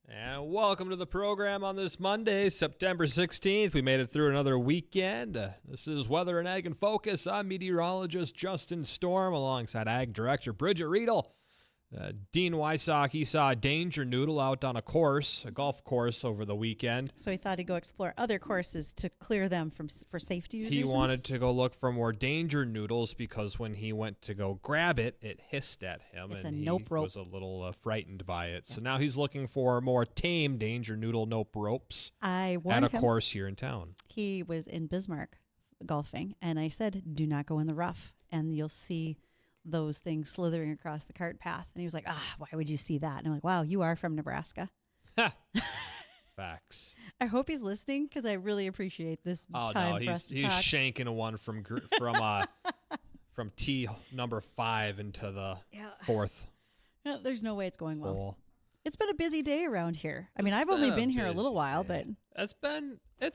And welcome to the program on this Monday, September 16th. We made it through another weekend. This is Weather and Ag in Focus. I'm meteorologist Justin Storm alongside Ag Director Bridgette Readel. Dean Wysocki saw a danger noodle out on a golf course over the weekend. So he thought he'd go explore other courses to clear them for safety reasons? He wanted to go look for more danger noodles because when he went to go grab it, it hissed at him. It's and a nope rope. He was a little frightened by it. So now he's looking for more tame danger noodle nope ropes I warned at a him. course here in town. He was in Bismarck golfing, and I said, do not go in the rough, and you'll see those things slithering across the cart path. And he was like, why would you see that? And I'm like, wow, you are from Nebraska. Facts. I hope he's listening because I really appreciate this time for us to he's talk. shanking one from tee number 5 into the fourth. Yeah, there's no way it's going well. Hole. It's been a busy day around here. I mean, I've only been here a little while, but it's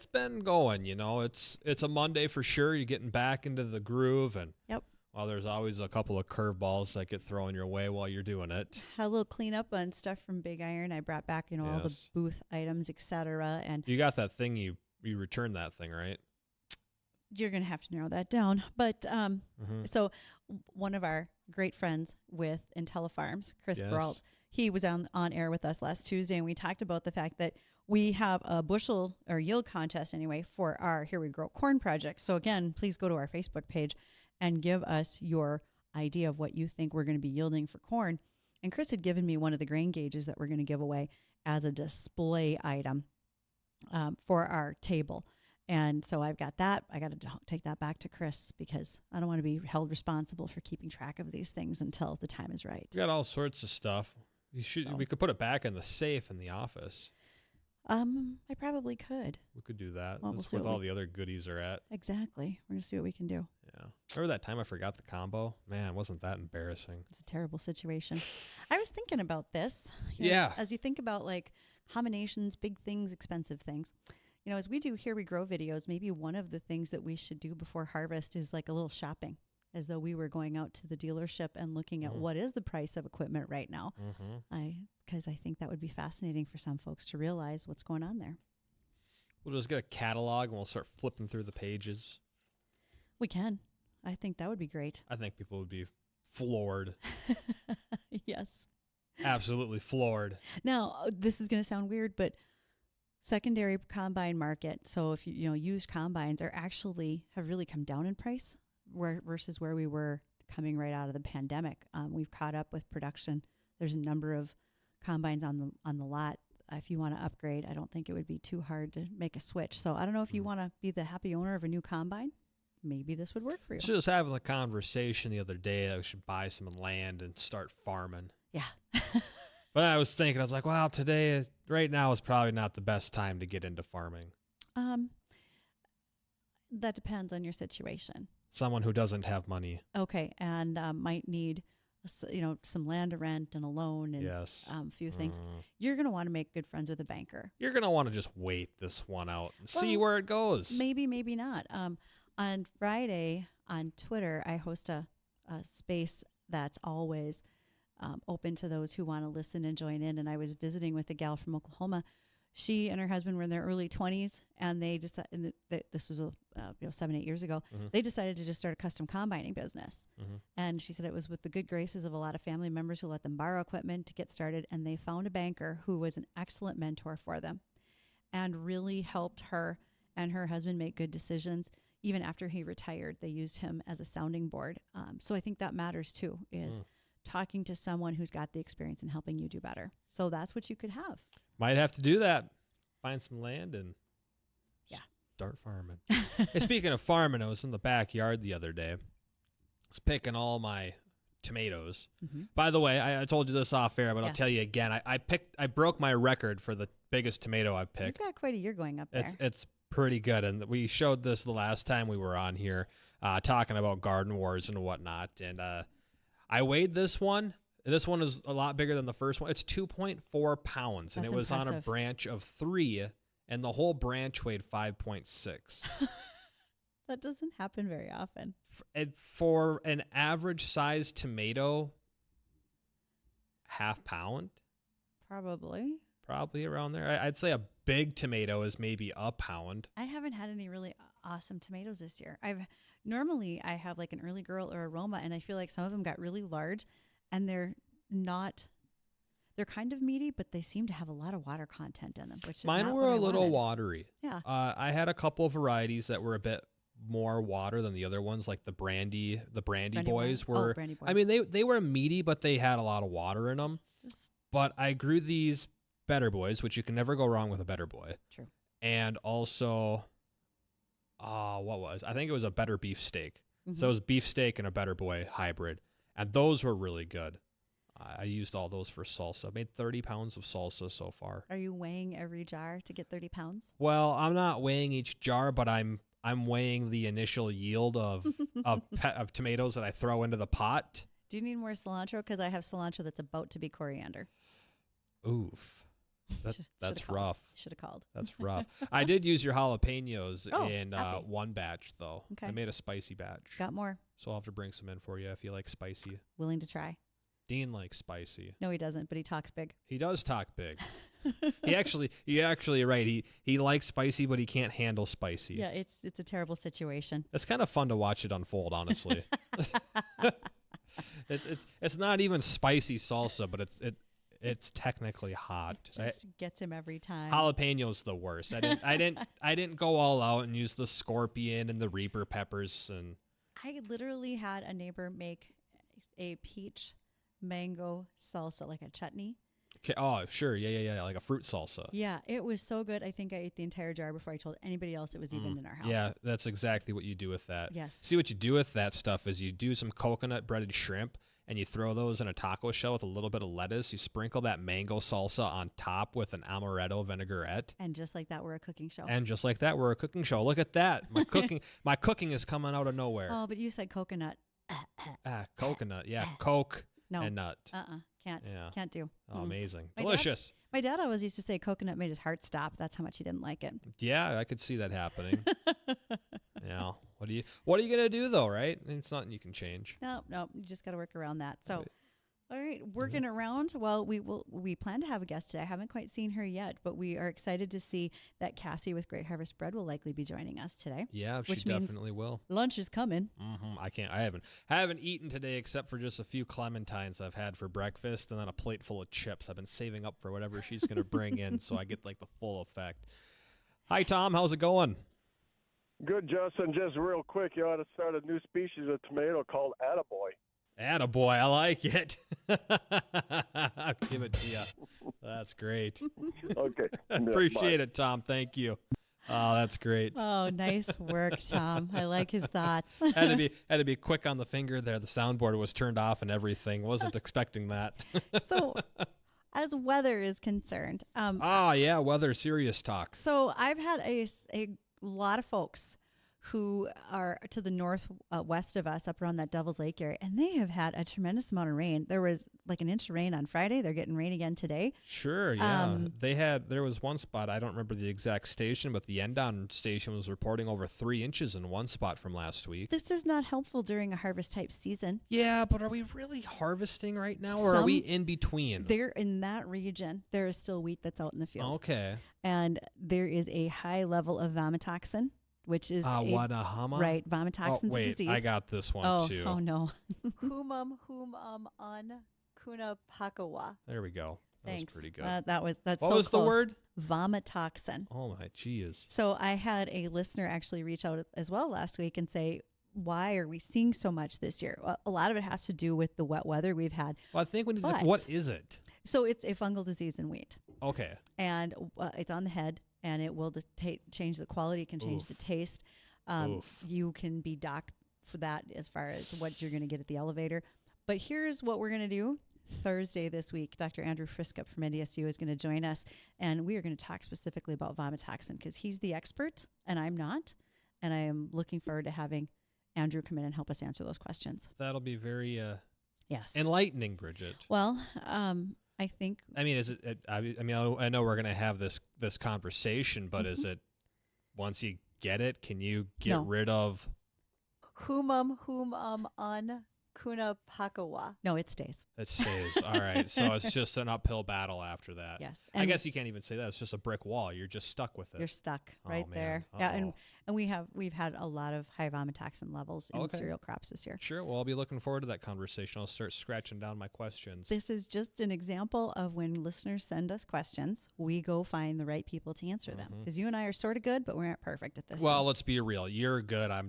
been going. You know, it's a Monday for sure. You're getting back into the groove, and yep. Well, there's always a couple of curveballs that get thrown your way while you're doing it. Had a little cleanup on stuff from Big Iron. I brought back, all the booth items, etc. And you got that thing. You returned that thing, right? You're going to have to narrow that down. But so one of our great friends with IntelliFarms, Chris Brault, he was on air with us last Tuesday, and we talked about the fact that we have a bushel or yield contest anyway for our Here We Grow Corn project. So again, please go to our Facebook page and give us your idea of what you think we're going to be yielding for corn. And Chris had given me one of the grain gauges that we're going to give away as a display item for our table. And so I've got that. I got to take that back to Chris because I don't want to be held responsible for keeping track of these things until the time is right. We got all sorts of stuff. We could put it back in the safe in the office. I probably could. We could do that. Well, That's where all the other goodies are at. Exactly. We're going to see what we can do. Yeah. Remember that time I forgot the combo? Man, wasn't that embarrassing? It's a terrible situation. I was thinking about this. As you think about like combinations, big things, expensive things. As we do Here We Grow videos, maybe one of the things that we should do before harvest is like a little shopping, as though we were going out to the dealership and looking at what is the price of equipment right now. Because I think that would be fascinating for some folks to realize what's going on there. We'll just get a catalog and we'll start flipping through the pages. We can. I think that would be great. I think people would be floored. Yes. Absolutely floored. Now, this is going to sound weird, but secondary combine market, so if used combines have really come down in price versus where we were coming right out of the pandemic. We've caught up with production. There's a number of combines on the lot. If you want to upgrade, I don't think it would be too hard to make a switch. So I don't know if you want to be the happy owner of a new combine. Maybe this would work for you. Just having the conversation the other day that we should buy some land and start farming. Yeah. But I was like, well, right now is probably not the best time to get into farming. That depends on your situation. Someone who doesn't have money. Okay, and might need some land to rent and a loan and a few things. You're going to want to make good friends with a banker. You're going to want to just wait this one out and see where it goes. Maybe not. On Friday on Twitter, I host a space that's always open to those who want to listen and join in. And I was visiting with a gal from Oklahoma. She and her husband were in their early 20s, and they decided that this was 7-8 years ago. They decided to just start a custom combining business. And she said it was with the good graces of a lot of family members who let them borrow equipment to get started. And they found a banker who was an excellent mentor for them and really helped her and her husband make good decisions. Even after he retired, they used him as a sounding board. So I think that matters too, is talking to someone who's got the experience and helping you do better. So that's what you could have. Might have to do that. Find some land and start farming. Hey, speaking of farming, I was in the backyard the other day. I was picking all my tomatoes. By the way, I told you this off air, but I'll tell you again. I broke my record for the biggest tomato I've picked. You've got quite a year going up there. It's pretty good. And we showed this the last time we were on here talking about garden wars and whatnot. And I weighed this one. This one is a lot bigger than the first one. It's 2.4 pounds, and it was impressive. On a branch of 3, and the whole branch weighed 5.6. That doesn't happen very often. For an average size tomato, half pound? Probably. Probably around there. I'd say a big tomato is maybe a pound. I haven't had any really awesome tomatoes this year. Normally I have like an early girl or aroma, and I feel like some of them got really large, and they're kind of meaty, but they seem to have a lot of water content in them, which is Mine not were what a I little wanted. watery. Yeah. I had a couple of varieties that were a bit more water than the other ones, like the brandy boys were. Brandy boys. I mean, they were meaty, but they had a lot of water in them. But I grew these Better Boys, which you can never go wrong with a Better Boy. True. And also, I think it was a Better Beef Steak. Mm-hmm. So it was beef steak and a Better Boy hybrid. And those were really good. I used all those for salsa. Made 30 pounds of salsa so far. Are you weighing every jar to get 30 pounds? Well, I'm not weighing each jar, but I'm weighing the initial yield of tomatoes that I throw into the pot. Do you need more cilantro? Because I have cilantro that's about to be coriander. Oof. That's rough. Should have called. That's rough. I did use your jalapenos in happy. one batch, though. Okay. I made a spicy batch. Got more. So I'll have to bring some in for you if you like spicy. Willing to try. Dean likes spicy. No, he doesn't, but he talks big. He does talk big. You're actually right. He likes spicy, but he can't handle spicy. Yeah, it's a terrible situation. It's kind of fun to watch it unfold, honestly. It's not even spicy salsa, but it's technically hot. Just gets him every time. Jalapeno's the worst. I didn't go all out and use the scorpion and the Reaper peppers. And I literally had a neighbor make a peach mango salsa, like a chutney. Okay. Oh, sure. Yeah. Like a fruit salsa. Yeah, it was so good. I think I ate the entire jar before I told anybody else it was even in our house. Yeah, that's exactly what you do with that. Yes. See, what you do with that stuff is you do some coconut breaded shrimp, and you throw those in a taco shell with a little bit of lettuce. You sprinkle that mango salsa on top with an amaretto vinaigrette. And just like that, we're a cooking show. And just like that, we're a cooking show. Look at that. My cooking is coming out of nowhere. Oh, but you said coconut. Coconut. Yeah, Coke and nut. Can't do. Oh, amazing. My Delicious. My dad always used to say coconut made his heart stop. That's how much he didn't like it. Yeah, I could see that happening. Yeah. What are you gonna do though, right? It's nothing you can change. No, you just got to work around that. So, all right, working around. Well, we plan to have a guest today. I haven't quite seen her yet, but we are excited to see that Cassie with Great Harvest Bread will likely be joining us today. Yeah, she definitely will. Lunch is coming. I haven't eaten today except for just a few clementines I've had for breakfast, and then a plate full of chips. I've been saving up for whatever she's gonna bring in, so I get like the full effect. Hi, Tom. How's it going? Good, Justin. Just real quick, you ought to start a new species of tomato called Attaboy. Attaboy, I like it. I'll give it to you. That's great. Okay. Appreciate it, Tom. Thank you. Oh, that's great. Oh, nice work, Tom. I like his thoughts. had to be quick on the finger there. The soundboard was turned off and everything. Wasn't expecting that. So, as weather is concerned, weather, serious talk. So I've had a lot of folks who are to the northwest of us, up around that Devil's Lake area, and they have had a tremendous amount of rain. There was like an inch of rain on Friday. They're getting rain again today. Sure, yeah. There was one spot, I don't remember the exact station, but the Endon station was reporting over 3 inches in one spot from last week. This is not helpful during a harvest type season. Yeah, but are we really harvesting right now, or are we in between? There in that region, there is still wheat that's out in the field. Okay. And there is a high level of vomitoxin, which is Wadahama? Right, vomitoxin's a disease. I got this one too. Oh no. Humum un kunapakawa. There we go. That Thanks. was pretty good. That's what so was close. the word? Vomitoxin. Oh my geez. So I had a listener actually reach out as well last week and say, why are we seeing so much this year? Well, a lot of it has to do with the wet weather we've had. Well, I think we need to. What is it? So it's a fungal disease in wheat. Okay. And it's on the head, and it will change the quality. It can change the taste. You can be docked for that as far as what you're going to get at the elevator. But here's what we're going to do. Thursday this week, Dr. Andrew Friskup from NDSU is going to join us, and we are going to talk specifically about vomitoxin because he's the expert, and I'm not. And I am looking forward to having Andrew come in and help us answer those questions. That'll be very yes enlightening, Bridgette. Well, I think. I mean, is it? I know we're going to have this conversation, but is it once you get it, can you get rid of humum un Kunapakawa. No, it stays. It stays. All right. So it's just an uphill battle after that. Yes. I guess you can't even say that. It's just a brick wall. You're just stuck with it. You're stuck Oh, right man. there. Yeah, Uh-oh. and we've had a lot of high vomitoxin levels in Okay. cereal crops this year. Sure. Well, I'll be looking forward to that conversation. I'll start scratching down my questions. This is just an example of when listeners send us questions, we go find the right people to answer them. Because you and I are sort of good, but we aren't perfect at this. Well, time. let's be real. You're good. I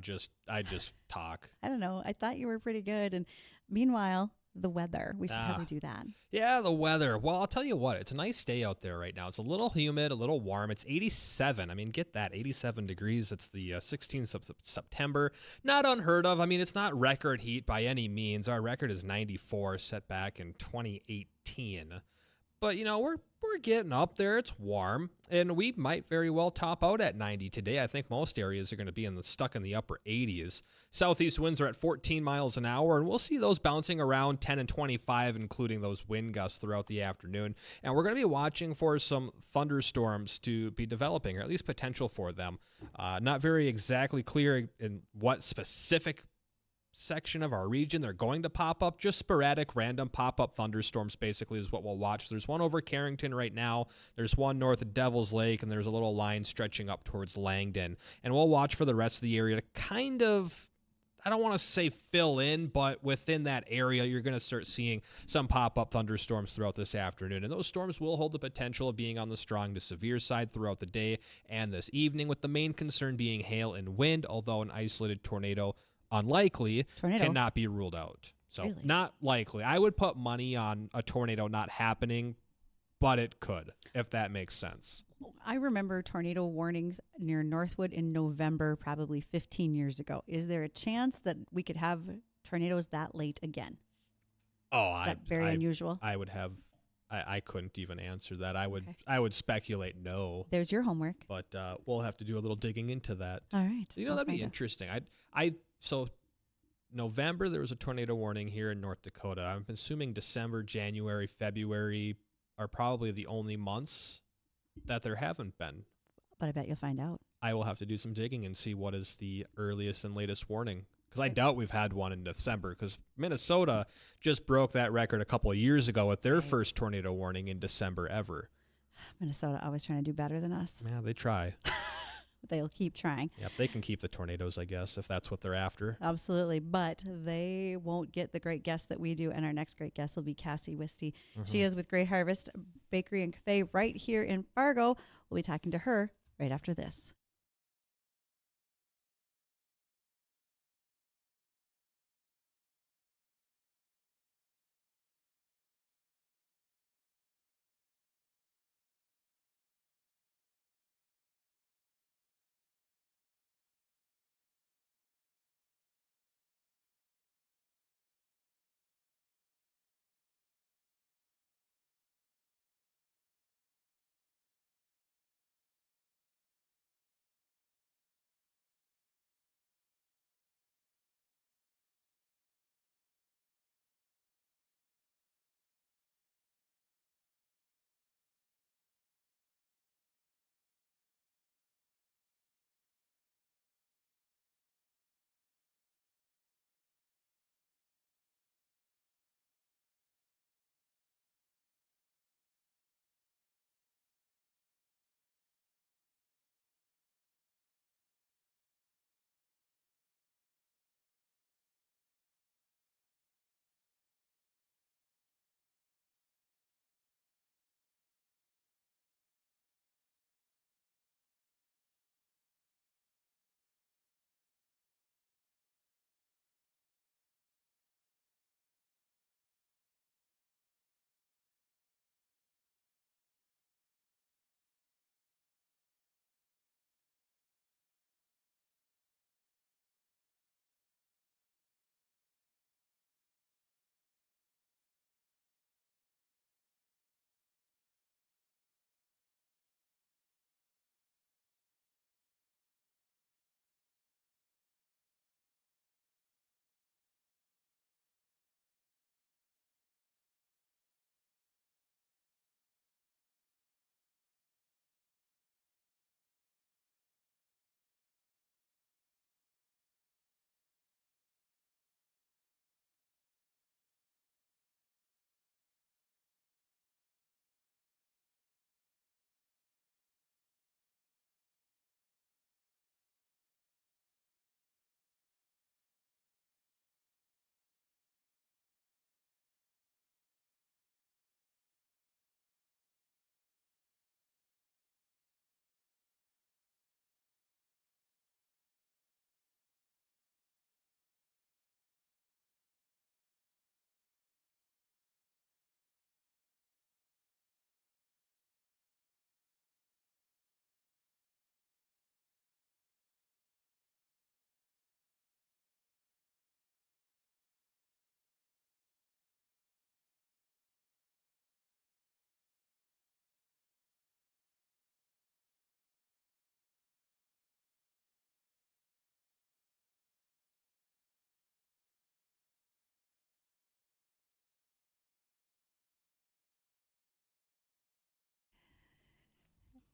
just talk. I don't know. I thought you were pretty good. And meanwhile, the weather. We should probably do that. Yeah, the weather. Well, I'll tell you what. It's a nice day out there right now. It's a little humid, a little warm. It's 87. I mean, get that, 87 degrees. It's the 16th of September. Not unheard of. I mean, it's not record heat by any means. Our record is 94, set back in 2018. But, you know, we're getting up there. It's warm, and we might very well top out at 90 today. I think most areas are going to be stuck in the upper 80s. Southeast winds are at 14 miles an hour, and we'll see those bouncing around 10 and 25, including those wind gusts throughout the afternoon. And we're going to be watching for some thunderstorms to be developing, or at least potential for them. Not very exactly clear in what specific section of our region they're going to pop up. Just sporadic random pop-up thunderstorms basically is what we'll watch. There's one over Carrington right now, there's one north of Devil's Lake, and there's a little line stretching up towards Langdon, and we'll watch for the rest of the area to kind of, I don't want to say fill in, but within that area you're going to start seeing some pop-up thunderstorms throughout this afternoon, and those storms will hold the potential of being on the strong to severe side throughout the day and this evening, with the main concern being hail and wind, although an isolated tornado unlikely cannot be ruled out. So Really? Not likely. I would put money on a tornado not happening, but it could, if that makes sense. I remember tornado warnings near Northwood in November, probably 15 years ago. Is there a chance that we could have tornadoes that late again? Oh, Is that very unusual? I would have. I couldn't even answer that. I would speculate no. There's your homework. But we'll have to do a little digging into that. All right. You know, that'd be interesting. So November, there was a tornado warning here in North Dakota. I'm assuming December, January, February are probably the only months that there haven't been. But I bet you'll find out. I will have to do some digging and see what is the earliest and latest warning. Because I doubt we've had one in December, because Minnesota just broke that record a couple of years ago with their first tornado warning in December ever. Minnesota always trying to do better than us. Yeah, they try. They'll keep trying. Yep, they can keep the tornadoes, I guess, if that's what they're after. Absolutely. But they won't get the great guest that we do. And our next great guest will be Cassie Wisty. She is with Great Harvest Bakery and Cafe right here in Fargo. We'll be talking to her right after this.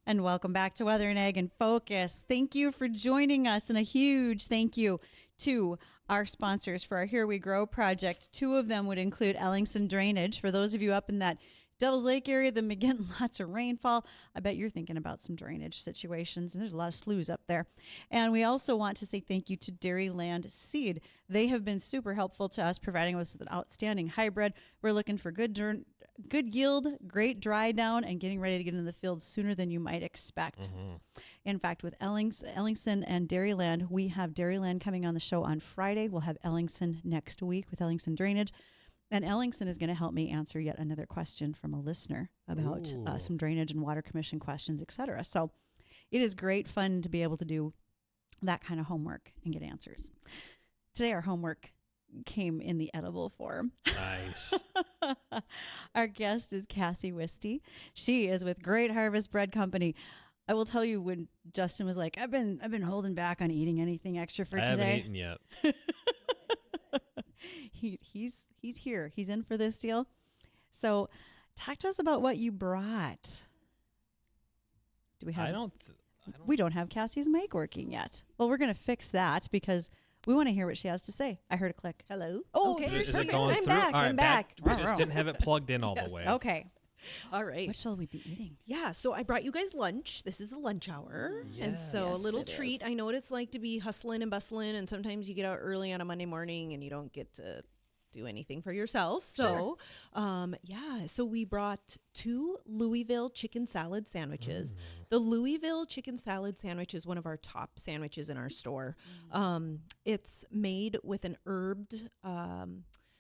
And welcome back to Weather and Ag in Focus. Thank you for joining us, and a huge thank you to our sponsors for our Here We Grow project. 2 of them would include Ellingson Drainage. For those of you up in that Devil's Lake area that have been getting lots of rainfall, I bet you're thinking about some drainage situations, and there's a lot of sloughs up there. And we also want to say thank you to Dairyland Seed. They have been super helpful to us, providing us with an outstanding hybrid. We're looking for good yield, great dry down, and getting ready to get in the field sooner than you might expect. In fact, with Ellingson and Dairyland, we have Dairyland coming on the show on Friday. We'll have Ellingson next week with Ellingson Drainage. And Ellingson is going to help me answer yet another question from a listener about some drainage and water commission questions, etc. So it is great fun to be able to do that kind of homework and get answers. Today, our homework came in the edible form. Nice. Our guest is Cassie Wisty. She is with Great Harvest Bread Company. I will tell you, when Justin was like, I've been holding back on eating anything extra for today. I haven't eaten yet. He's here. He's in for this deal. So talk to us about what you brought. Do we have we don't have Cassie's mic working yet. Well, we're going to fix that because we want to hear what she has to say. I heard a click. Hello. Oh, okay. Is it Perfect. going I'm through? back. All right, I'm back. We just didn't have it plugged in all the way. Okay. All right. What shall we be eating? Yeah, so I brought you guys lunch. This is the lunch hour. And so a Yes, little it treat. I know what it's like to be hustling and bustling, and sometimes you get out early on a Monday morning and you don't get to do anything for yourself. So, so we brought 2 Louisville chicken salad sandwiches. The Louisville chicken salad sandwich is one of our top sandwiches in our store. It's made with an herbed,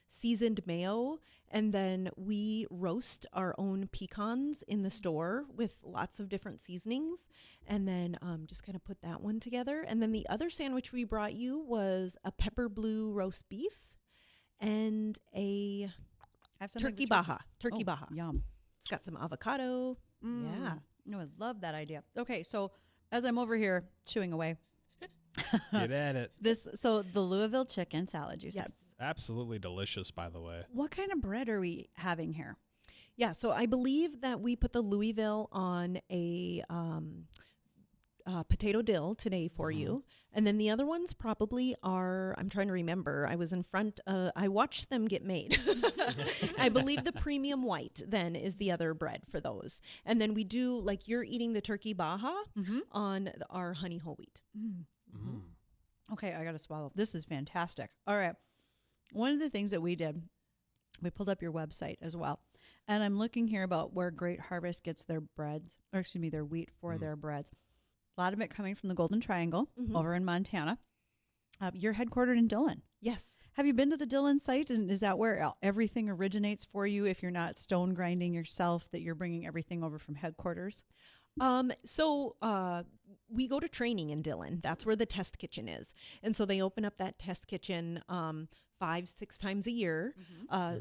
seasoned mayo, and then we roast our own pecans in the store with lots of different seasonings, and then just kind of put that one together. And then the other sandwich we brought you was a pepper blue roast beef and a turkey baja. Turkey baja. Yum. It's got some avocado. Yeah. No, I love that idea. Okay, so as I'm over here chewing away, Get at it. so the Louisville chicken salad, you said. Yes. Absolutely delicious, by the way. What kind of bread are we having here? Yeah, so I believe that we put the Louisville on a potato dill today for you. And then the other ones probably are, I'm trying to remember, I was in front, I watched them get made. I believe the premium white then is the other bread for those. And then we do, like you're eating the turkey baja on our honey whole wheat. Okay, I got to swallow. This is fantastic. All right. One of the things that we did, we pulled up your website as well. And I'm looking here about where Great Harvest gets their breads, or excuse me, their wheat for their breads. A lot of it coming from the Golden Triangle over in Montana. You're headquartered in Dillon. Yes. Have you been to the Dillon site? And is that where everything originates for you? If you're not stone grinding yourself, that you're bringing everything over from headquarters? We go to training in Dillon. That's where the test kitchen is. And so they open up that test kitchen 5-6 times a year.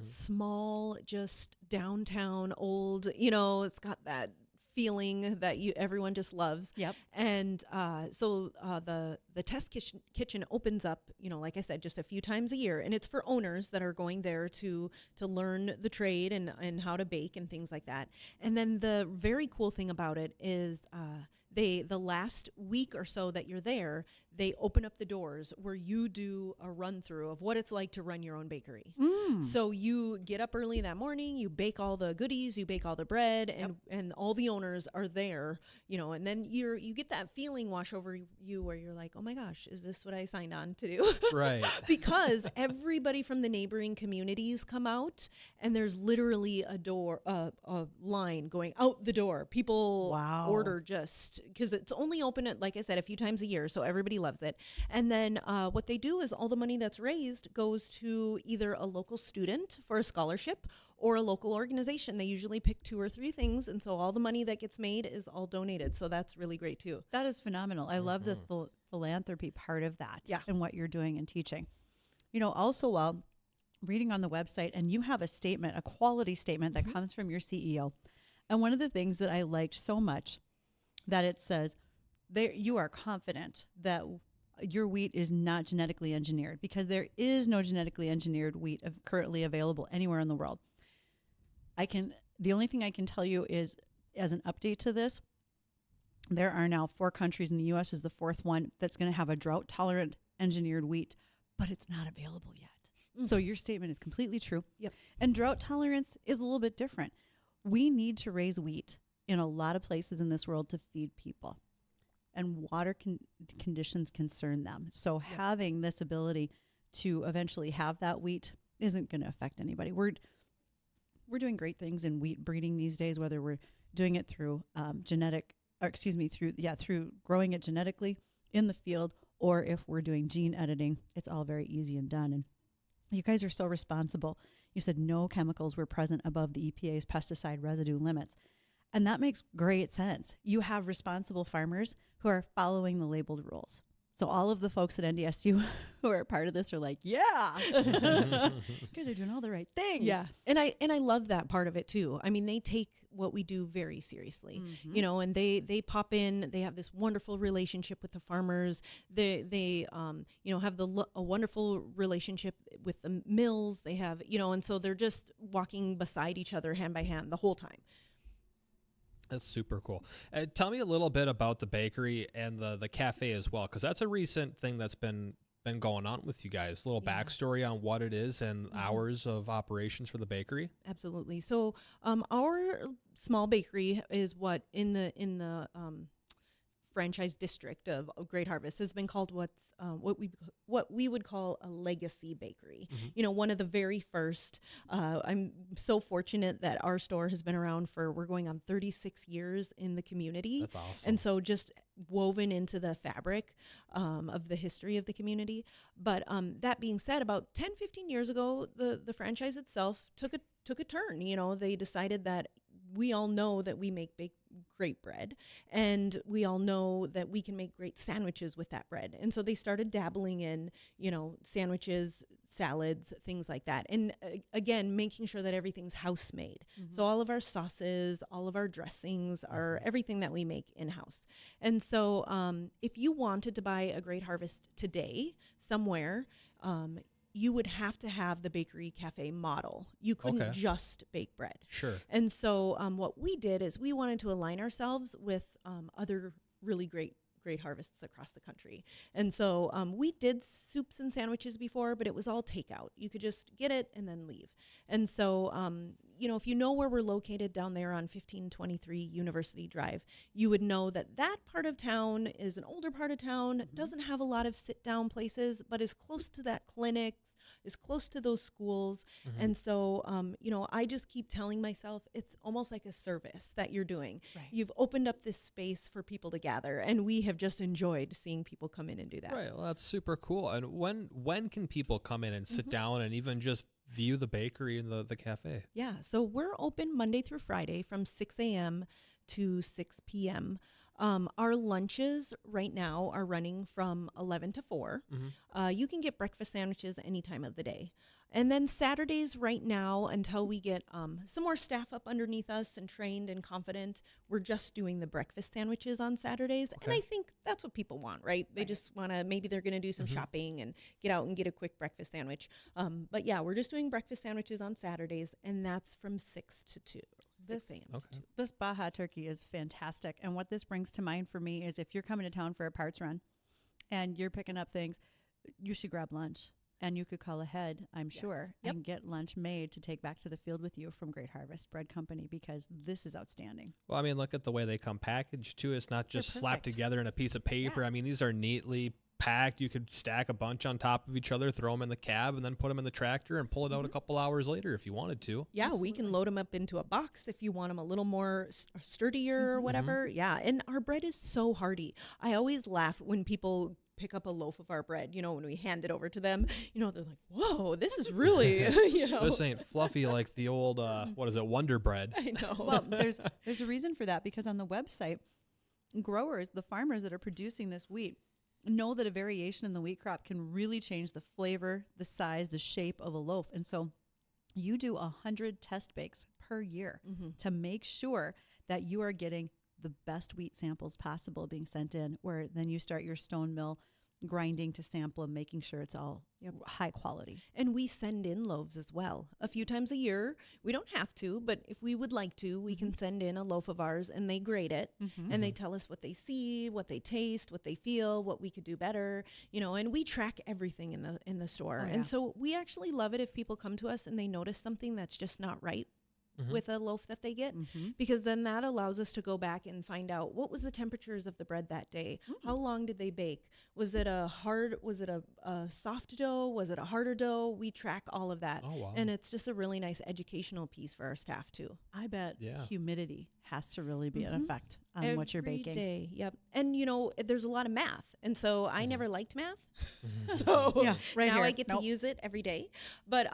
Small, just downtown, old, it's got that feeling that everyone just loves. Yep. And so the test kitchen opens up, like I said, just a few times a year, and it's for owners that are going there to learn the trade and how to bake and things like that. And then the very cool thing about it is the last week or so that you're there, they open up the doors where you do a run through of what it's like to run your own bakery. So you get up early that morning, you bake all the goodies, you bake all the bread, and all the owners are there, and then you get that feeling wash over you where you're like, oh my gosh, is this what I signed on to do? Right. Because everybody from the neighboring communities come out, and there's literally a line going out the door. People order just because it's only open at, like I said, a few times a year, so everybody loves it. And then what they do is all the money that's raised goes to either a local student for a scholarship or a local organization. They usually pick 2 or 3 things, and so all the money that gets made is all donated. So that's really great too. That is phenomenal. I love the philanthropy part of that and what you're doing and teaching. Also while reading on the website, and you have a statement, a quality statement that comes from your CEO. And one of the things that I liked so much that it says, you are confident that your wheat is not genetically engineered, because there is no genetically engineered wheat currently available anywhere in the world. The only thing I can tell you is, as an update to this, There are now 4 countries, and the U.S. is the 4th one, that's going to have a drought-tolerant engineered wheat, but it's not available yet. So your statement is completely true. Yep. And drought tolerance is a little bit different. We need to raise wheat in a lot of places in this world to feed people. And water conditions concern them. So having this ability to eventually have that wheat isn't going to affect anybody. We're doing great things in wheat breeding these days, whether we're doing it through through growing it genetically in the field, or if we're doing gene editing. It's all very easy and done. And you guys are so responsible. You said no chemicals were present above the EPA's pesticide residue limits. And that makes great sense. You have responsible farmers who are following the labeled rules. So all of the folks at NDSU who are part of this are like, yeah, you guys are doing all the right things. Yeah. And I love that part of it too. I mean, they take what we do very seriously, you know, and they pop in, they have this wonderful relationship with the farmers. They you know, have a wonderful relationship with the mills. They have, you know, and so they're just walking beside each other hand by hand the whole time. That's super cool. Tell me a little bit about the bakery and the cafe as well, because that's a recent thing that's been going on with you guys. A little backstory on what it is and hours of operations for the bakery. Absolutely. So our small bakery is what in the franchise district of Great Harvest has been called what we would call a legacy bakery. You know, one of the very first. I'm so fortunate that our store has been around we're going on 36 years in the community. That's awesome. And so just woven into the fabric of the history of the community. But that being said, about 10, 15 years ago, the franchise itself took a turn. You know, they decided that we all know that we make great bread, and we all know that we can make great sandwiches with that bread. And so they started dabbling in, you know, sandwiches, salads, things like that. And again, making sure that everything's house made. So all of our sauces, all of our dressings are everything that we make in-house. And so if you wanted to buy a Great Harvest today somewhere, you would have to have the bakery cafe model. You couldn't just bake bread. Sure. And so what we did is we wanted to align ourselves with other really great harvests across the country. And so we did soups and sandwiches before, but it was all takeout. You could just get it and then leave. And so, you know, if you know where we're located down there on 1523 University Drive, you would know that that part of town is an older part of town, doesn't have a lot of sit-down places, but is close to that clinics, is close to those schools. And so, you know, I just keep telling myself it's almost like a service that you're doing. Right. You've opened up this space for people to gather, and we have just enjoyed seeing people come in and do that. Right. Well, that's super cool. And when can people come in and sit down and even just view the bakery and the cafe? Yeah. So we're open Monday through Friday from 6 a.m. to 6 p.m. Our lunches right now are running from 11 to 4. You can get breakfast sandwiches any time of the day. And then Saturdays right now, until we get some more staff up underneath us and trained and confident, we're just doing the breakfast sandwiches on Saturdays. And I think that's what people want, right? They just want to, maybe they're going to do some shopping and get out and get a quick breakfast sandwich. But yeah, we're just doing breakfast sandwiches on Saturdays, and that's from 6 to 2. 6 a.m. to 2. This Baja turkey is fantastic. And what this brings to mind for me is if you're coming to town for a parts run and you're picking up things, you should grab lunch. And you could call ahead, I'm sure, and get lunch made to take back to the field with you from Great Harvest Bread Company, because this is outstanding. Well, I mean, look at the way they come packaged, too. It's not just slapped together in a piece of paper. I mean, these are neatly packed. You could stack a bunch on top of each other, throw them in the cab, and then put them in the tractor and pull it out a couple hours later if you wanted to. Yeah, we can load them up into a box if you want them a little more sturdier or whatever. Yeah, and our bread is so hearty. I always laugh when people pick up a loaf of our bread, you know, when we hand it over to them, you know, they're like, whoa, this is really, you know. This ain't fluffy like the old, what is it, Wonder Bread. I know. Well, there's a reason for that, because on the website, growers, the farmers that are producing this wheat, know that a variation in the wheat crop can really change the flavor, the size, the shape of a loaf. And so you do 100 test bakes per year to make sure that you are getting the best wheat samples possible being sent in, where then you start your stone mill grinding to sample them, making sure it's all high quality. And we send in loaves as well a few times a year. We don't have to, but if we would like to, we can send in a loaf of ours and they grade it and they tell us what they see, what they taste, what they feel, what we could do better, and we track everything in the store. Oh, yeah. And so we actually love it if people come to us and they notice something that's just not right with a loaf that they get, because then that allows us to go back and find out what was the temperatures of the bread that day. How long did they bake? Was it a soft dough? Was it a harder dough? We track all of that. Oh, wow. And it's just a really nice educational piece for our staff too. I bet Yeah. humidity has to really be an effect on what you're baking. Every day, yep. And there's a lot of math, and so I never liked math, so right now here. I get to use it every day. But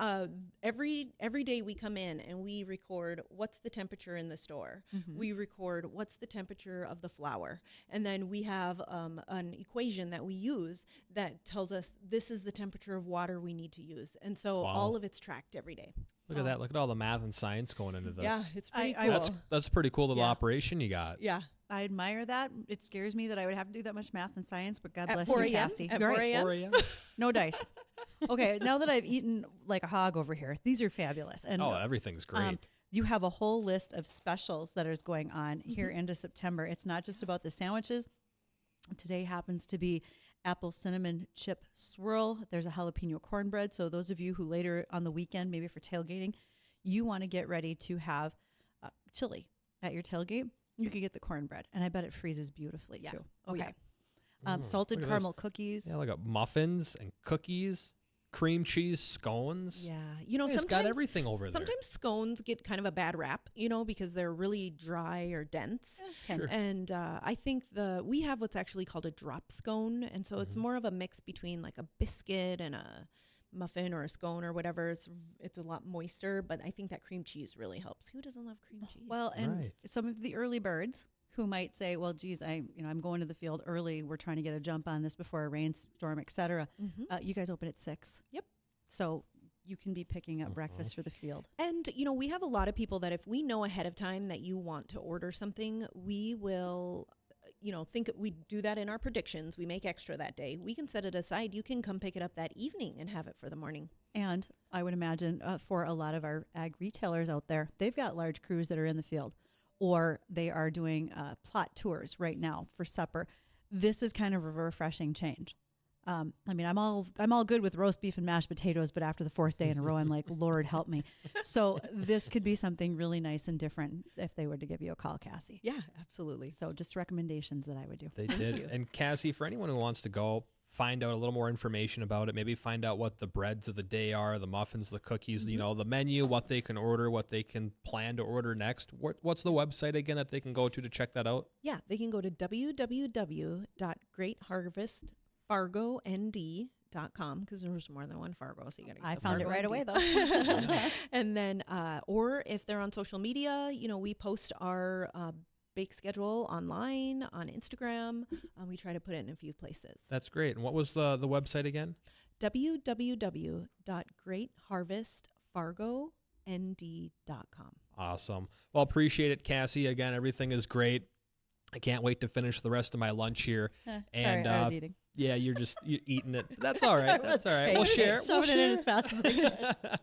every day we come in and we record what's the temperature in the store. We record what's the temperature of the flour, and then we have an equation that we use that tells us this is the temperature of water we need to use, and so all of it's tracked every day. Look at that. Look at all the math and science going into this. Yeah, it's pretty I- cool. That's a pretty cool little operation you got. Yeah. I admire that. It scares me that I would have to do that much math and science, but God At bless 4 you, a.m.? Cassie. At You're 4 right. a.m.? 4 a.m. No dice. Okay, now that I've eaten like a hog over here, these are fabulous. And Everything's great. you have a whole list of specials that is going on here into September. It's not just about the sandwiches. Today happens to be apple cinnamon chip swirl. There's a jalapeno cornbread. So those of you who later on the weekend, maybe for tailgating, you want to get ready to have chili at your tailgate, you could get the cornbread. And I bet it freezes beautifully too. Oh, Okay. yeah. Salted look at caramel cookies. Yeah, like muffins and cookies, cream cheese scones. Yeah, It's sometimes got everything over there. Sometimes scones get kind of a bad rap, because they're really dry or dense. Sure. And I think we have what's actually called a drop scone, and so it's more of a mix between like a biscuit and a muffin or a scone or whatever. It's a lot moister, but I think that cream cheese really helps. Who doesn't love cream cheese? Well, and Right. some of the early birds who might say, well, geez, I'm going to the field early. We're trying to get a jump on this before a rainstorm, et cetera. You guys open at 6. Yep. So you can be picking up breakfast for the field. And, we have a lot of people that if we know ahead of time that you want to order something, we will, think we do that in our predictions. We make extra that day. We can set it aside. You can come pick it up that evening and have it for the morning. And I would imagine for a lot of our ag retailers out there, they've got large crews that are in the field, or they are doing plot tours right now for supper. This is kind of a refreshing change. I'm all good with roast beef and mashed potatoes, but after the 4th day in a row, I'm like, Lord, help me. So this could be something really nice and different if they were to give you a call, Cassie. Yeah, absolutely. So just recommendations that I would do. They did. And Cassie, for anyone who wants to go find out a little more information about it, maybe find out what the breads of the day are, the muffins, the cookies, the menu, what they can order, what they can plan to order next. What's the website again that they can go to check that out? Yeah, they can go to www.greatharvestfargond.com because there's more than one Fargo, so you got to. I found it right away though. And then, or if they're on social media, we post our bake schedule online on Instagram. We try to put it in a few places. That's great. And what was the website again? www.greatharvestfargond.com. Awesome. Well, appreciate it, Cassie. Again, everything is great. I can't wait to finish the rest of my lunch here. Sorry, I was eating. Yeah, you're eating it. That's all right. That's all right. We'll share. Shoving it in as fast as I could.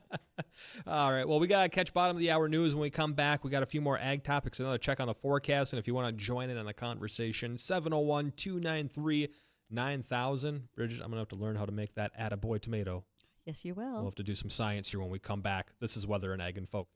All right. Well, we got to catch bottom of the hour news when we come back. We got a few more ag topics, another check on the forecast. And if you want to join in on the conversation, 701-293-9000. Bridgette, I'm going to have to learn how to make that attaboy tomato. Yes, you We'll will. have to do some science here when we come back. This is Weather and Ag and Focus.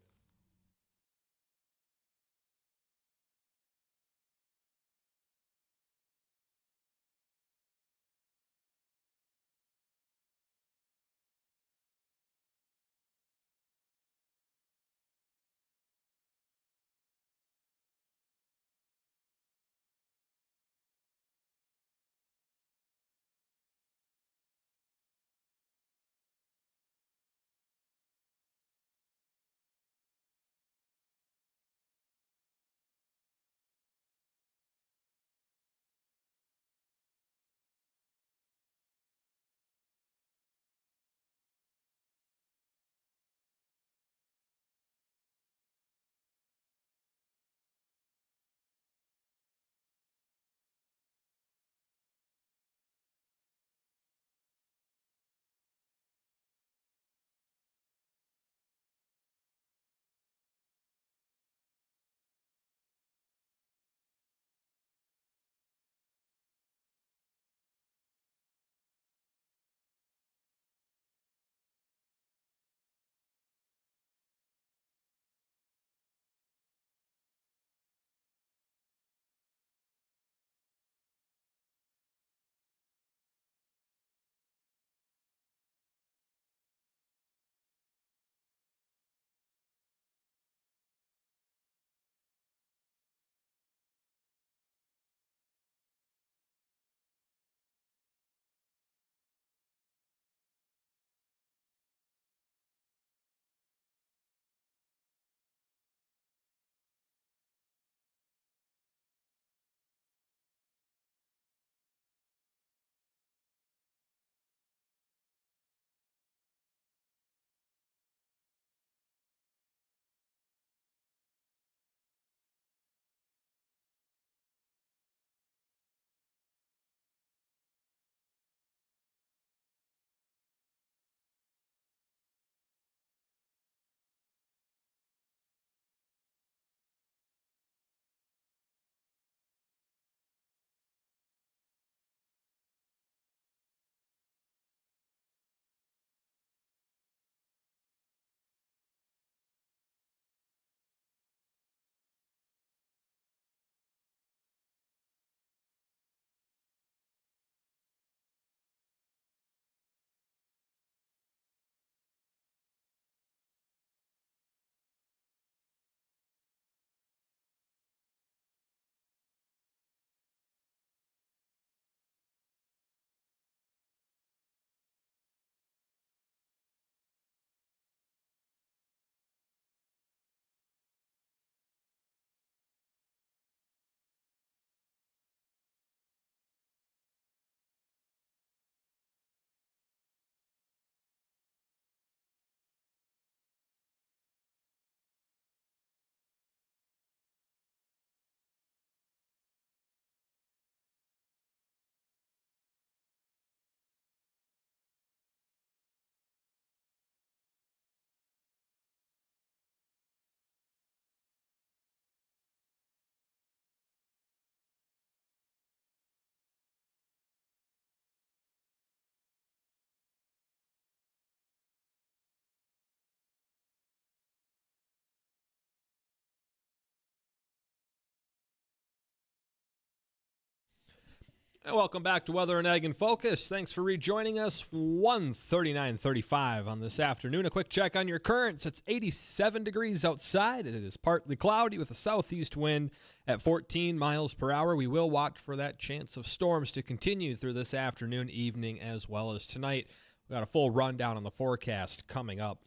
And welcome back to Weather and Ag in Focus. Thanks for rejoining us. 1:39:35 on this afternoon. A quick check on your currents. It's 87 degrees outside. It is partly cloudy with a southeast wind at 14 miles per hour. We will watch for that chance of storms to continue through this afternoon, evening, as well as tonight. We got a full rundown on the forecast coming up.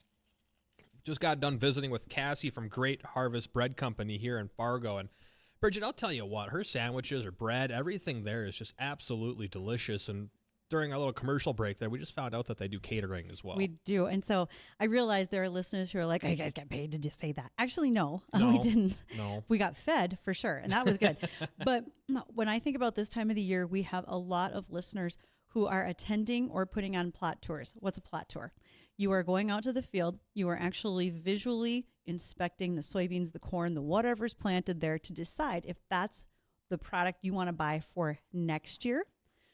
Just got done visiting with Cassie from Great Harvest Bread Company here in Fargo, and Bridgette, I'll tell you what, her sandwiches, her bread, everything there is just absolutely delicious. And during our little commercial break there, we just found out that they do catering as well. We do. And so I realized there are listeners who are like, oh, you guys get paid to just say that. Actually, no, No, we didn't. no. We got fed for sure. And that was good. But when I think about this time of the year, we have a lot of listeners who are attending or putting on plot tours. What's a plot tour? You are going out to the field. You are actually visually inspecting the soybeans, the corn, the whatever's planted there to decide if that's the product you want to buy for next year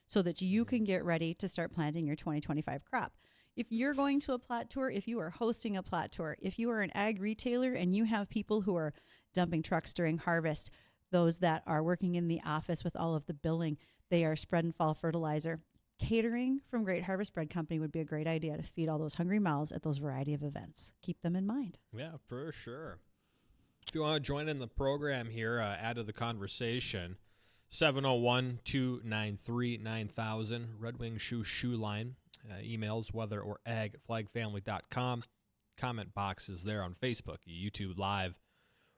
so that you can get ready to start planting your 2025 crop. If you're going to a plot tour, if you are hosting a plot tour, if you are an ag retailer and you have people who are dumping trucks during harvest, those that are working in the office with all of the billing, they are spreading fall fertilizer. Catering from Great Harvest Bread Company would be a great idea to feed all those hungry mouths at those variety of events. Keep them in mind. Yeah, for sure. If you want to join in the program here, add to the conversation, 701-293-9000, Red Wing Shoe Line. Emails, weather or ag at flagfamily.com. Comment boxes there on Facebook, YouTube Live,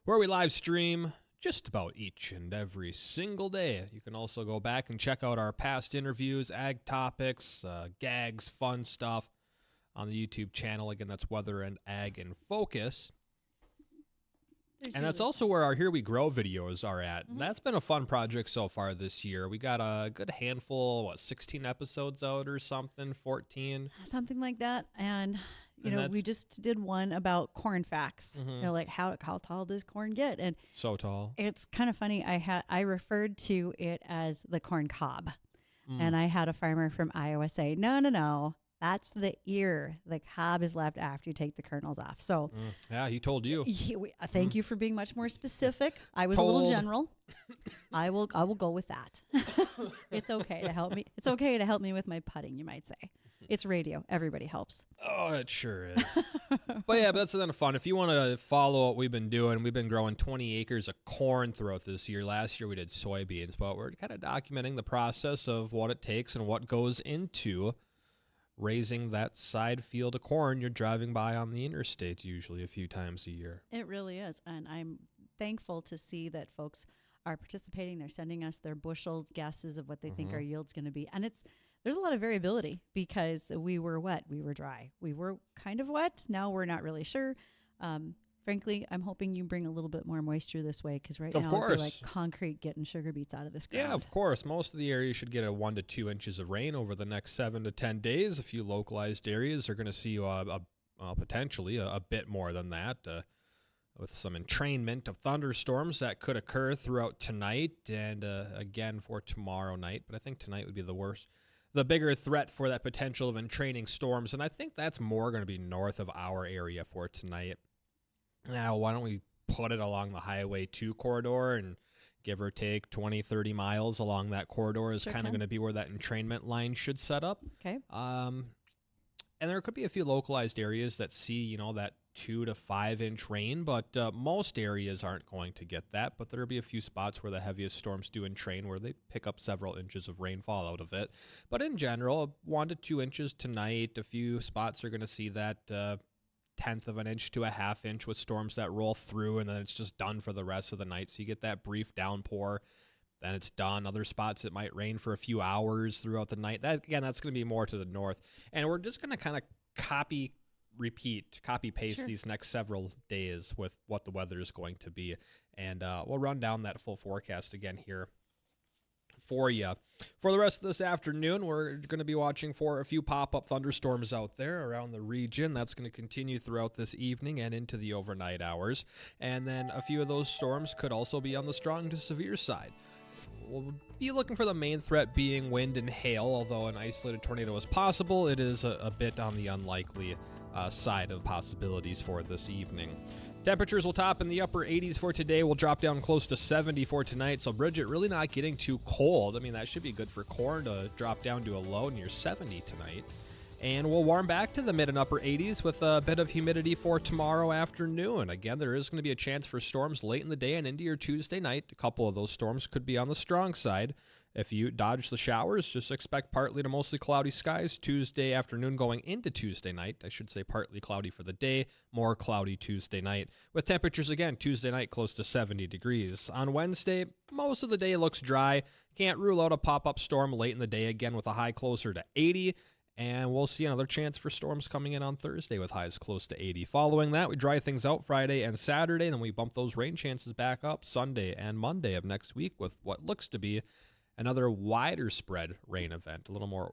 where we live stream just about each and every single day. You can also go back and check out our past interviews, ag topics, gags, fun stuff on the YouTube channel. Again, that's Weather and Ag in Focus. And that's also where our Here We Grow videos are at. Mm-hmm. That's been a fun project so far this year. We got a good handful, 16 episodes out or something, 14? Something like that. And we just did one about corn facts. Mm-hmm. Like how tall does corn get? And so tall. It's kind of funny. I referred to it as the corn cob. And I had a farmer from Iowa say, no, that's the ear. The cob is left after you take the kernels off. So yeah, he told you. Thank you for being much more specific. I was a little general. I will go with that. It's okay to help me. It's okay to help me with my putting, you might say. It's radio. Everybody helps. Oh, it sure is. But yeah, that's kind of fun. If you want to follow what we've been doing, we've been growing 20 acres of corn throughout this year. Last year we did soybeans, but we're kind of documenting the process of what it takes and what goes into raising that side field of corn you're driving by on the interstate usually a few times a year. It really is. And I'm thankful to see that folks are participating. They're sending us their bushels, guesses of what they think our yield's going to be. And there's a lot of variability because we were wet, we were dry. We were kind of wet. Now we're not really sure. Frankly, I'm hoping you bring a little bit more moisture this way because now it'd be like concrete getting sugar beets out of this ground. Yeah, of course. Most of the area should get 1 to 2 inches of rain over the next 7 to 10 days. A few localized areas are going to see potentially a bit more than that with some entrainment of thunderstorms that could occur throughout tonight and again for tomorrow night. But I think tonight would be the bigger threat for that potential of entraining storms. And I think that's more going to be north of our area for tonight. Now, why don't we put it along the Highway 2 corridor and give or take 20, 30 miles along that corridor is kind of going to be where that entrainment line should set up. Okay. And there could be a few localized areas that see, that 2 to 5 inch rain, but most areas aren't going to get that. But there'll be a few spots where the heaviest storms do entrain where they pick up several inches of rainfall out of it. But in general, 1 to 2 inches tonight. A few spots are going to see that 1/10 of an inch to a half inch with storms that roll through, and then it's just done for the rest of the night. So you get that brief downpour, then it's done. Other spots it might rain for a few hours throughout the night. That's going to be more to the north. And we're just going to kind of copy paste these next several days with what the weather is going to be. And we'll run down that full forecast again here for you. For the rest of this afternoon, we're going to be watching for a few pop-up thunderstorms out there around the region. That's going to continue throughout this evening and into the overnight hours. And then a few of those storms could also be on the strong to severe side. We'll be looking for the main threat being wind and hail, although an isolated tornado is possible. It is a bit on the unlikely side of possibilities for this evening. Temperatures will top in the upper 80s for today. We'll drop down close to 70 for tonight. So, Bridgette, really not getting too cold. I mean, that should be good for corn to drop down to a low near 70 tonight. And we'll warm back to the mid and upper 80s with a bit of humidity for tomorrow afternoon. Again, there is going to be a chance for storms late in the day and into your Tuesday night. A couple of those storms could be on the strong side. If you dodge the showers, just expect partly to mostly cloudy skies Tuesday afternoon going into Tuesday night. I should say partly cloudy for the day, more cloudy Tuesday night. With temperatures again, Tuesday night close to 70 degrees. On Wednesday, most of the day looks dry. Can't rule out a pop-up storm late in the day again with a high closer to 80. And we'll see another chance for storms coming in on Thursday with highs close to 80. Following that, we dry things out Friday and Saturday, and then we bump those rain chances back up Sunday and Monday of next week with what looks to be another wider spread rain event, a little more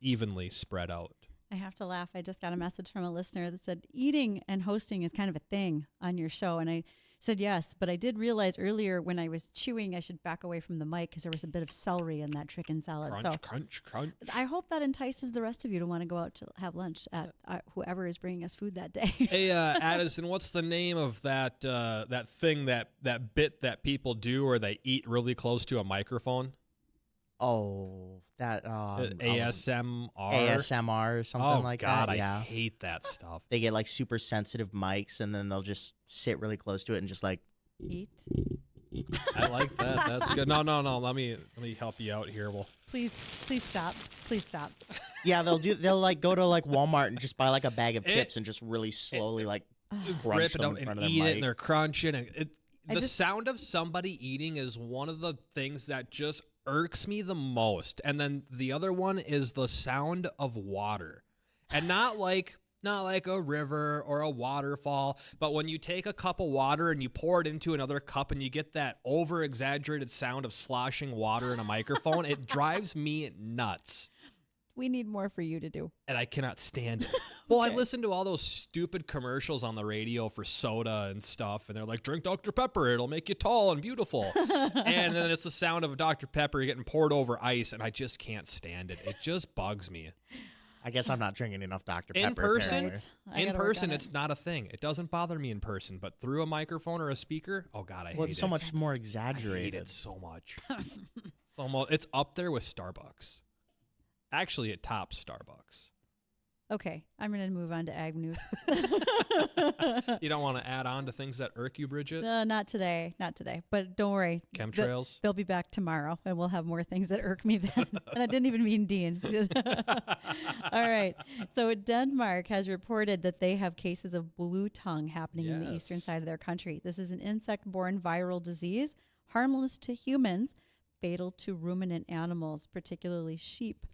evenly spread out. I have to laugh. I just got a message from a listener that said eating and hosting is kind of a thing on your show. And I said yes, but I did realize earlier when I was chewing, I should back away from the mic because there was a bit of celery in that chicken salad. Crunch, crunch, crunch. I hope that entices the rest of you to want to go out to have lunch at whoever is bringing us food that day. Hey, Addison, what's the name of that thing, that bit that people do where they eat really close to a microphone? Oh, that ASMR? ASMR or something like God, that. Yeah. I hate that stuff. They get like super sensitive mics and then they'll just sit really close to it and just like Eat. I like that. That's good. No. Let me help you out here. Well, Please stop. Please stop. yeah, they'll like go to like Walmart and just buy like a bag of chips and just really slowly like crunch rip it them up in front and of their eat it, mic. and they're crunching. And the just- sound of somebody eating is one of the things that just irks me the most. And then the other one is the sound of water, and not like a river or a waterfall, but when you take a cup of water and you pour it into another cup and you get that over exaggerated sound of sloshing water in a microphone, it drives me nuts. We need more for you to do. And I cannot stand it. Well, I listen to all those stupid commercials on the radio for soda and stuff, and they're like, drink Dr. Pepper, it'll make you tall and beautiful. And then it's the sound of Dr. Pepper getting poured over ice, and I just can't stand it. It just bugs me. I guess I'm not drinking enough Dr. Pepper. In person, apparently. I in gotta work person, on it. it's not a thing. It doesn't bother me in person, but through a microphone or a speaker, oh God, I hate Well, it. it's so much more I hate exaggerated. it so much. It's up there with Starbucks. Actually, it tops Starbucks. Okay, I'm going to move on to ag news. You don't want to add on to things that irk you, Bridgette? Not today. But don't worry. Chemtrails? They'll be back tomorrow, and we'll have more things that irk me then. And I didn't even mean Dean. All right. So Denmark has reported that they have cases of blue tongue happening in the eastern Yes. side of their country. This is an insect-borne viral disease, harmless to humans, fatal to ruminant animals, particularly sheep.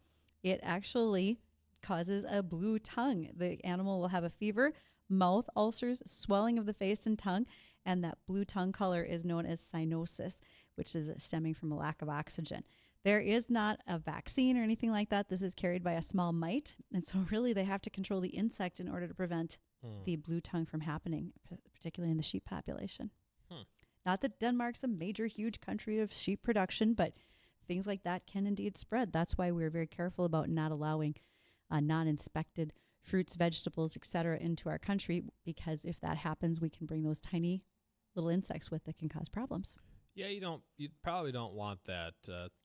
It actually causes a blue tongue. The animal will have a fever, mouth ulcers, swelling of the face and tongue, and that blue tongue color is known as cyanosis, which is stemming from a lack of oxygen. There is not a vaccine or anything like that. This is carried by a small mite, and so really they have to control the insect in order to prevent the blue tongue from happening, particularly in the sheep population. Not that Denmark's a major, huge country of sheep production, but things like that can indeed spread. That's why we're very careful about not allowing non-inspected fruits, vegetables, etc. into our country, because if that happens, we can bring those tiny little insects with that can cause problems. Yeah, you probably don't want that.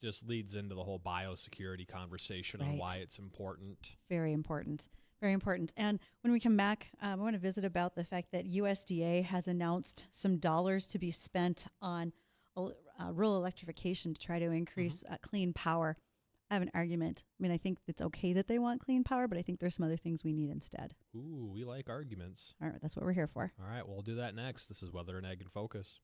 Just leads into the whole biosecurity conversation on Right. why it's important. Very important. Very important. And when we come back, I want to visit about the fact that USDA has announced some dollars to be spent on rural electrification to try to increase clean power. I have an argument. I mean, I think it's okay that they want clean power, but I think there's some other things we need instead. Ooh, we like arguments. All right, that's what we're here for. All right, we'll do that next. This is Weather and Ag in Focus.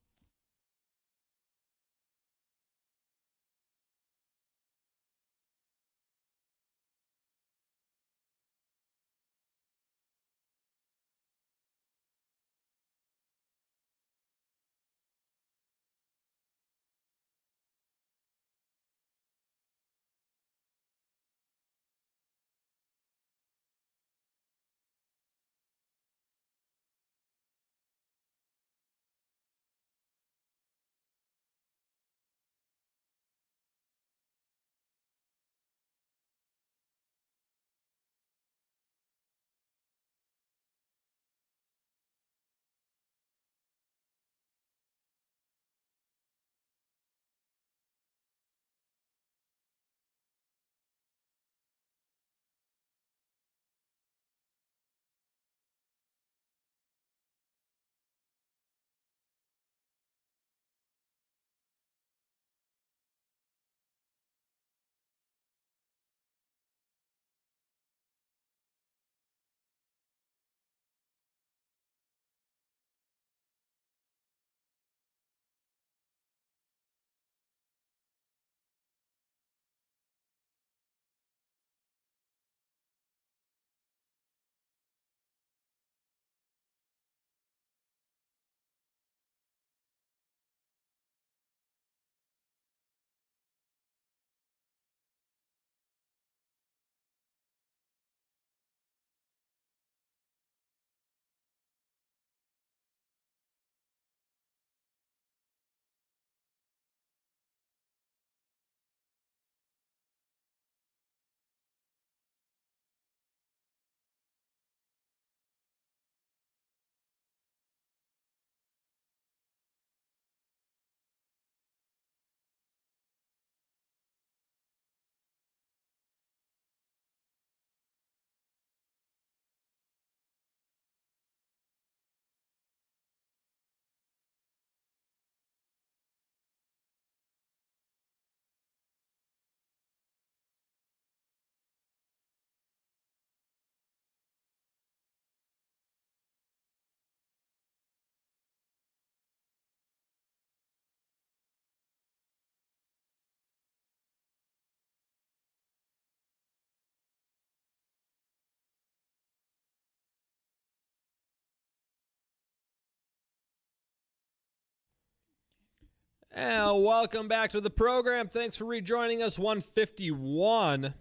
And welcome back to the program. Thanks for rejoining us. 151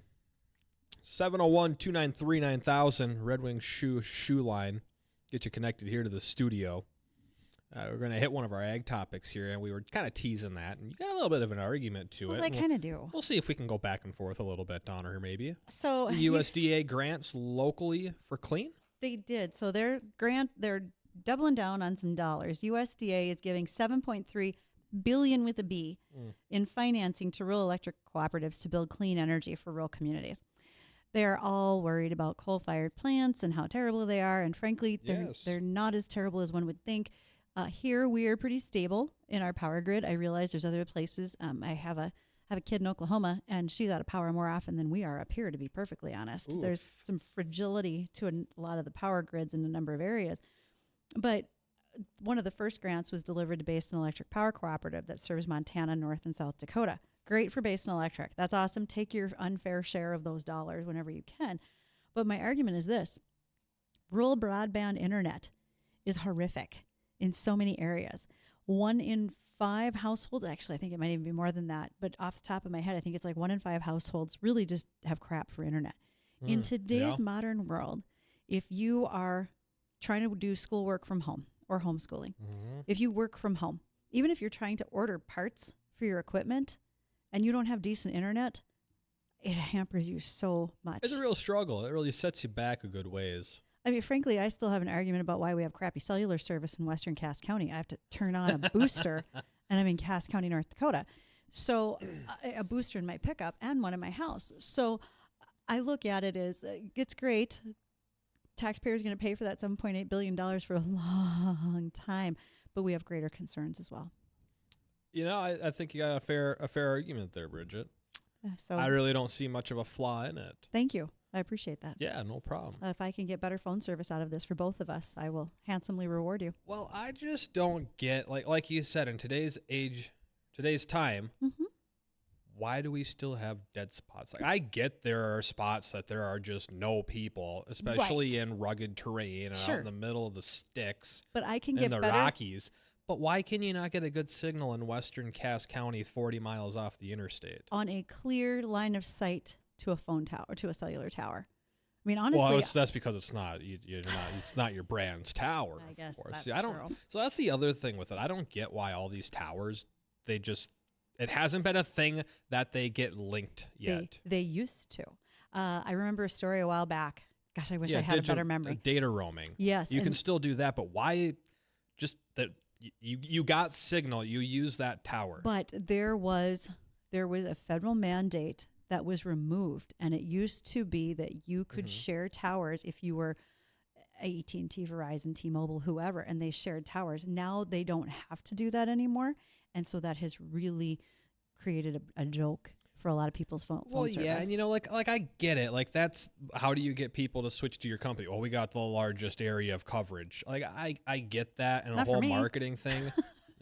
701-293-9000 Red Wing shoe line. Get you connected here to the studio. We're going to hit one of our ag topics here, and we were kind of teasing that, and you got a little bit of an argument to it. I kind of do. We'll see if we can go back and forth a little bit, Donner, maybe. So the USDA grants locally for clean? They did. So they're doubling down on some dollars. USDA is giving $7.3 billion with a B in financing to rural electric cooperatives to build clean energy for rural communities. They're all worried about coal-fired plants and how terrible they are, and frankly, they're not as terrible as one would think. Here we are pretty stable in our power grid. I realize there's other places. I have a kid in Oklahoma, and she's out of power more often than we are up here, to be perfectly honest. Oof. There's some fragility to a lot of the power grids in a number of areas. But one of the first grants was delivered to Basin Electric Power Cooperative that serves Montana, North and South Dakota. Great for Basin Electric. That's awesome. Take your unfair share of those dollars whenever you can. But my argument is this. Rural broadband internet is horrific in so many areas. 1 in 5 households, actually I think it might even be more than that, but off the top of my head, I think it's like 1 in 5 households really just have crap for internet. In today's modern world, if you are trying to do schoolwork from home or homeschooling, if you work from home, even if you're trying to order parts for your equipment and you don't have decent internet, it hampers you so much. It's a real struggle. It really sets you back a good ways. I mean, frankly, I still have an argument about why we have crappy cellular service in western Cass County. I have to turn on a booster, and I'm in Cass County, North Dakota. So a booster in my pickup and one in my house. So I look at it as it's great. Taxpayers are going to pay for that $7.8 billion for a long time, but we have greater concerns as well. You know, I think you got a fair argument there, Bridgette. So I really don't see much of a flaw in it. thank you. I appreciate that. Yeah, no problem. If I can get better phone service out of this for both of us, I will handsomely reward you. Well, I just don't get, like you said, in today's time, why do we still have dead spots? Like, I get there are spots that there are just no people, especially in rugged terrain and out in the middle of the sticks, but I can in get the better. Rockies. But why can you not get a good signal in western Cass County 40 miles off the interstate? On a clear line of sight to a phone tower, to a cellular tower. I mean, honestly, well, that's because it's not. It's not your brand's tower. I guess of course. that's See, true. So that's the other thing with it. I don't get why all these towers. It hasn't been a thing that they get linked yet. They used to. I remember a story a while back. Gosh, I wish I had a better memory. Data roaming. Yes, you can still do that, but why? Just that you got signal. You use that tower. But there was a federal mandate that was removed, and it used to be that you could share towers if you were AT&T, Verizon, T-Mobile, whoever, and they shared towers. Now they don't have to do that anymore, and so that has really created a joke for a lot of people's phone service. Yeah, and like I get it. Like, that's how do you get people to switch to your company? Well, we got the largest area of coverage. Like, I get that, and Not a whole for me. marketing thing.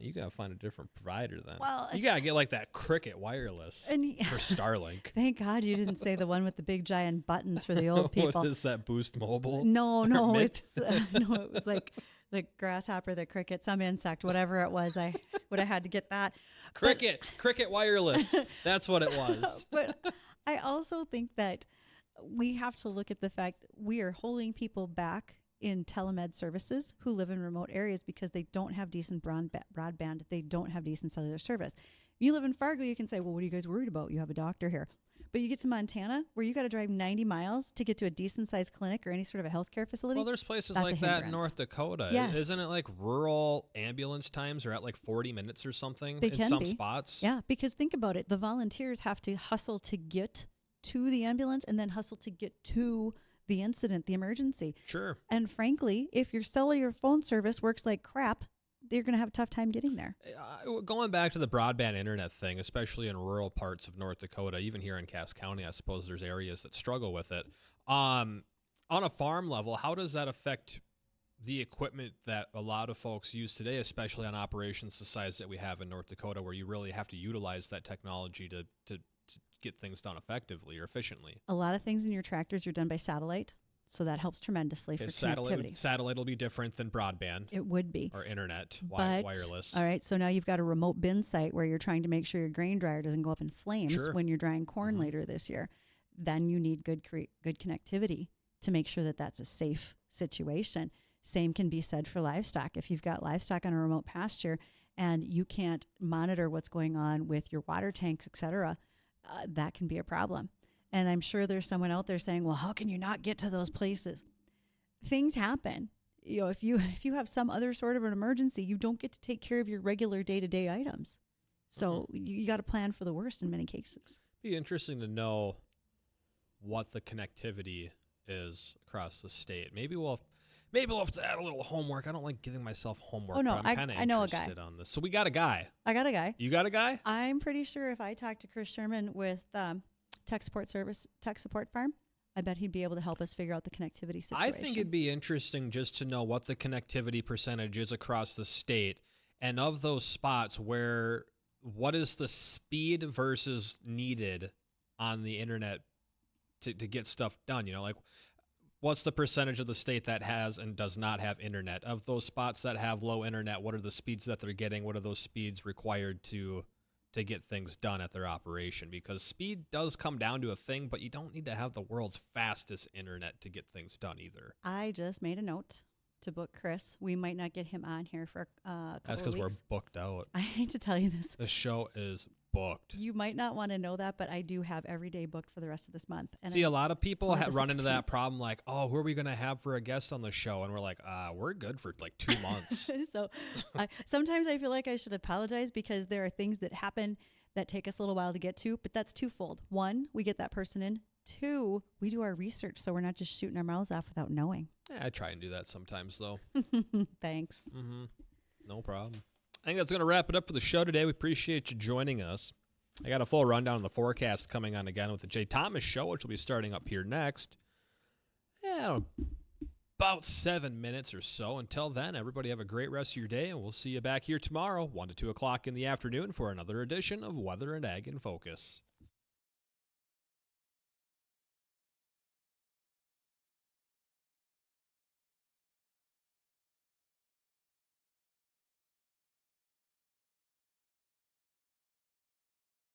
You gotta find a different provider then. Well, you gotta get like that Cricket wireless for Starlink. Thank God you didn't say the one with the big giant buttons for the old people. What is that, Boost Mobile? No, Mitt? it was like the grasshopper, the cricket, some insect, whatever it was. I would have had to get that. Cricket wireless. That's what it was. But I also think that we have to look at the fact we are holding people back in telemed services who live in remote areas because they don't have decent broadband. They don't have decent cellular service. You live in Fargo, you can say, well, what are you guys worried about? You have a doctor here. But you get to Montana where you got to drive 90 miles to get to a decent sized clinic or any sort of a healthcare facility. Well, there's places That's like a that in hindrance. North Dakota. Yes. Isn't it like rural ambulance times are at like 40 minutes or something They in can some be. spots? Yeah, because think about it. The volunteers have to hustle to get to the ambulance and then hustle to get to the incident, the emergency. Sure. And frankly, if your cellular phone service works like crap, you're going to have a tough time getting there. Going back to the broadband internet thing, especially in rural parts of North Dakota, even here in Cass County, I suppose there's areas that struggle with it. On a farm level, how does that affect the equipment that a lot of folks use today, especially on operations the size that we have in North Dakota, where you really have to utilize that technology to get things done effectively or efficiently? A lot of things in your tractors are done by satellite. So that helps tremendously for connectivity. Satellite will be different than broadband It would be. or internet, But, wireless. All right, so now you've got a remote bin site where you're trying to make sure your grain dryer doesn't go up in flames Sure. when you're drying corn later this year. Then you need good connectivity to make sure that that's a safe situation. Same can be said for livestock. If you've got livestock on a remote pasture and you can't monitor what's going on with your water tanks, et cetera, that can be a problem. And I'm sure there's someone out there saying, well, how can you not get to those places? Things happen. You know, if you have some other sort of an emergency, you don't get to take care of your regular day-to-day items. So you got to plan for the worst in many cases. Be interesting to know what the connectivity is across the state. Maybe we'll have to add a little homework. I don't like giving myself homework. Oh, no, but I'm kind of I know a interested guy. on this. So we got a guy. I got a guy. You got a guy? I'm pretty sure if I talked to Chris Sherman with Tech Support Farm, I bet he'd be able to help us figure out the connectivity situation. I think it'd be interesting just to know what the connectivity percentage is across the state, and of those spots what is the speed versus needed on the internet to get stuff done. You know, like what's the percentage of the state that has and does not have internet? Of those spots that have low internet, what are the speeds that they're getting? What are those speeds required to get things done at their operation? Because speed does come down to a thing, but you don't need to have the world's fastest internet to get things done either. I just made a note to book Chris. We might not get him on here for a couple That's of because we're weeks. booked out. I hate to tell you this. The show is booked. You might not want to know that, but I do have every day booked for the rest of this month. And See, a lot of people it's on the run into that 16th. problem like, oh, who are we going to have for a guest on the show? And we're like, we're good for like 2 months. So sometimes I feel like I should apologize because there are things that happen that take us a little while to get to, but that's twofold. One, we get that person in. Two, we do our research so we're not just shooting our mouths off without knowing. Yeah, I try and do that sometimes, though. Thanks. No problem. I think that's going to wrap it up for the show today. We appreciate you joining us. I got a full rundown of the forecast coming on again with the Jay Thomas Show, which will be starting up here next. Yeah, about 7 minutes or so. Until then, everybody have a great rest of your day, and we'll see you back here tomorrow, 1 to 2 o'clock in the afternoon for another edition of Weather and Ag in Focus.